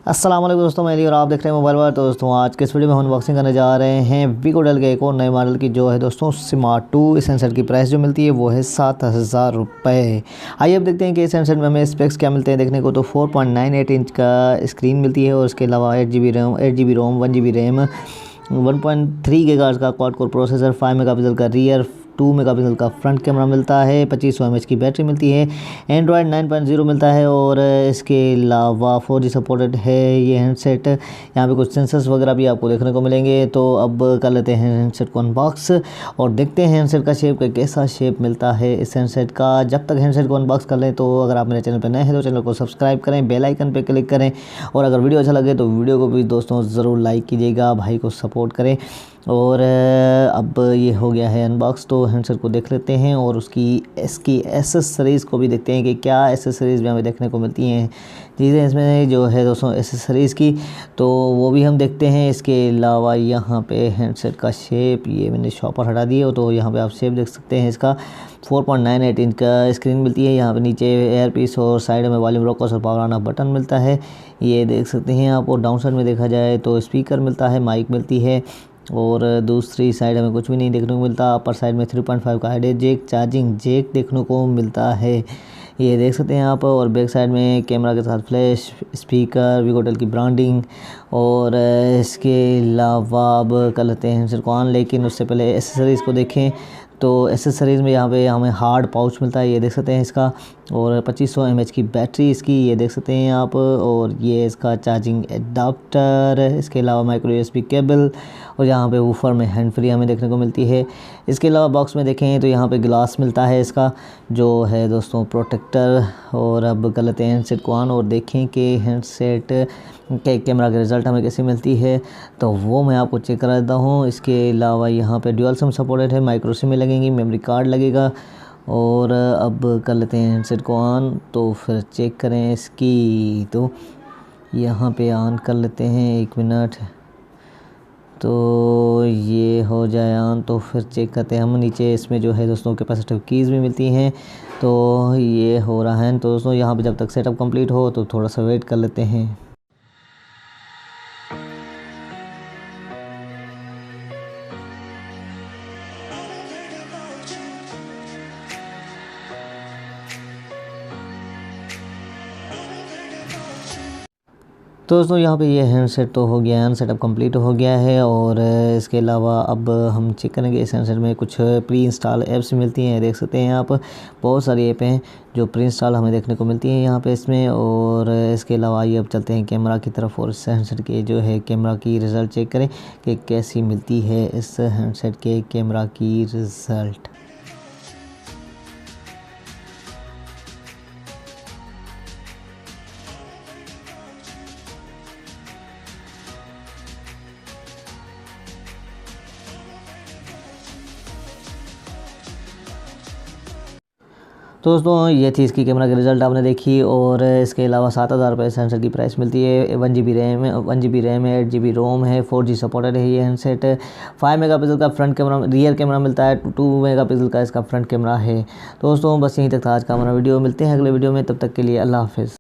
अस्सलाम वालेकुम दोस्तों, मैं अली और आप देख रहे हैं मोबाइल वर्ल्ड। तो दोस्तों आज के इस वीडियो में हम अनबॉक्सिंग करने जा रहे हैं वीगोडेल के एक और नए मॉडल की, जो है दोस्तों स्मार्ट 2। इस हैंडसेट की प्राइस जो मिलती है वो है 7,000 रुपये। आइए अब देखते हैं कि इस हैंडसेट में हमें स्पेक्स क्या मिलते हैं। देखने को तो 4.98 इंच का स्क्रीन मिलती है और उसके अलावा 8GB रैम, 8GB रोम, 1GB रैम, 1.3 गीगाहर्ट्ज़ का क्वाड कोर प्रोसेसर, 5 मेगापिक्सल का रियर, 2 मेगापिक्सल का फ्रंट कैमरा मिलता है, 2500 mAh की बैटरी मिलती है, एंड्रॉयड 9.0 मिलता है और इसके अलावा 4G सपोर्टेड है ये हैंडसेट। यहाँ पे कुछ सेंसर्स वगैरह भी आपको देखने को मिलेंगे। तो अब कर लेते हैं हैंडसेट को अनबॉक्स और देखते हैं हैंडसेट का शेप, का कैसा शेप मिलता है इस हैंडसेट का। जब तक हैंडसेट को अनबॉक्स कर लें, तो अगर आप मेरे चैनल पर नए हैं तो चैनल को सब्सक्राइब करें, बेल आइकन पर क्लिक करें और अगर वीडियो अच्छा लगे तो वीडियो को भी दोस्तों ज़रूर लाइक कीजिएगा, भाई को सपोर्ट करें। और अब ये हो गया है अनबॉक्स, तो हैंडसेट को देख लेते हैं और इसकी एसेसरीज़ को भी देखते हैं कि क्या एसेसरीज़ भी हमें देखने को मिलती हैं चीज़ें इसमें जो है दोस्तों एसेसरीज़ की, तो वो भी हम देखते हैं। इसके अलावा यहाँ पे हैंडसेट का शेप, ये मैंने शॉपर हटा दिए हो तो यहाँ पे आप शेप देख सकते हैं इसका। 4.98 इंच का स्क्रीन मिलती है। यहाँ पे नीचे एयर पीस और साइड में वॉल्यूम रॉकर्स और पावर ऑन ऑफ बटन मिलता है, ये देख सकते हैं आप। और डाउन साइड में देखा जाए तो स्पीकर मिलता है, माइक मिलती है और दूसरी साइड हमें कुछ भी नहीं देखने को मिलता। अपर साइड में 3.5 का ऑडियो जैक, चार्जिंग जैक देखने को मिलता है, ये देख सकते हैं आप। और बैक साइड में कैमरा के साथ फ्लैश, स्पीकर, वीगोडेल की ब्रांडिंग और इसके अलावा अब कर लेते हैं हैंडसेट को ऑन। लेकिन उससे पहले एसेसरीज़ को देखें तो एसेसरीज़ में यहाँ पे हमें हार्ड पाउच मिलता है, ये देख सकते हैं इसका। और 2500 mAh की बैटरी इसकी, ये देख सकते हैं आप। और ये इसका चार्जिंग एडाप्टर, इसके अलावा माइक्रो USB केबल और यहाँ पे वूफर में हैंड फ्री हमें देखने को मिलती है। इसके अलावा बॉक्स में देखें तो यहाँ पे ग्लास मिलता है इसका, जो है दोस्तों प्रोटेक्टर। और अब कर लेते हैं हैंडसेट को ऑन और देखें कि हैंडसेट के कैमरा के रिज़ल्ट हमें कैसे मिलती है, तो वो मैं आपको चेक करा देता हूँ। इसके अलावा यहाँ पे ड्यूअल सिम सपोर्टेड है, माइक्रो सिम लगेंगी, मेमोरी कार्ड लगेगा। और अब कर लेते हैं हैंडसेट को ऑन, तो फिर चेक करें इसकी। तो यहाँ पे ऑन कर लेते हैं, 1 मिनट, तो ये हो जाए ऑन तो फिर चेक करते हैं हम। नीचे इसमें जो है दोस्तों कैपेसिटिव कीज़ भी मिलती हैं, तो ये हो रहा है। तो दोस्तों यहाँ पे जब तक सेटअप कंप्लीट हो तो थोड़ा सा वेट कर लेते हैं। तो दोस्तों यहाँ पे ये हैंडसेट तो हो गया है, सेटअप कंप्लीट हो गया है। और इसके अलावा अब हम चेक करेंगे इस हैंडसेट में कुछ प्री इंस्टॉल ऐप्स मिलती हैं, देख सकते हैं आप। बहुत सारी ऐप हैं जो प्री इंस्टॉल हमें देखने को मिलती हैं यहाँ पे इसमें। और इसके अलावा आइए अब चलते हैं कैमरा की तरफ और इस हैंडसेट के जो है कैमरा की रिज़ल्ट चेक करें कि कैसी मिलती है इस हैंडसेट के कैमरा की रिज़ल्ट। तो दोस्तों ये थी इसकी कैमरा के रिज़ल्ट आपने देखी। और इसके अलावा 7,000 रुपये हैंडसेट की प्राइस मिलती है। 1GB रैम है, 1GB रैम है, 8GB रोम है, 4G सपोर्टेड है ये हैंडसेट। 5 मेगापिक्सल का फ्रंट कैमरा, रियर कैमरा मिलता है, 2 मेगापिक्सल का इसका फ्रंट कैमरा है। तो दोस्तों बस यहीं तक था आज का हमारा वीडियो। मिलते हैं अगले वीडियो में, तब तक के लिए अल्लाह हाफ़िज़।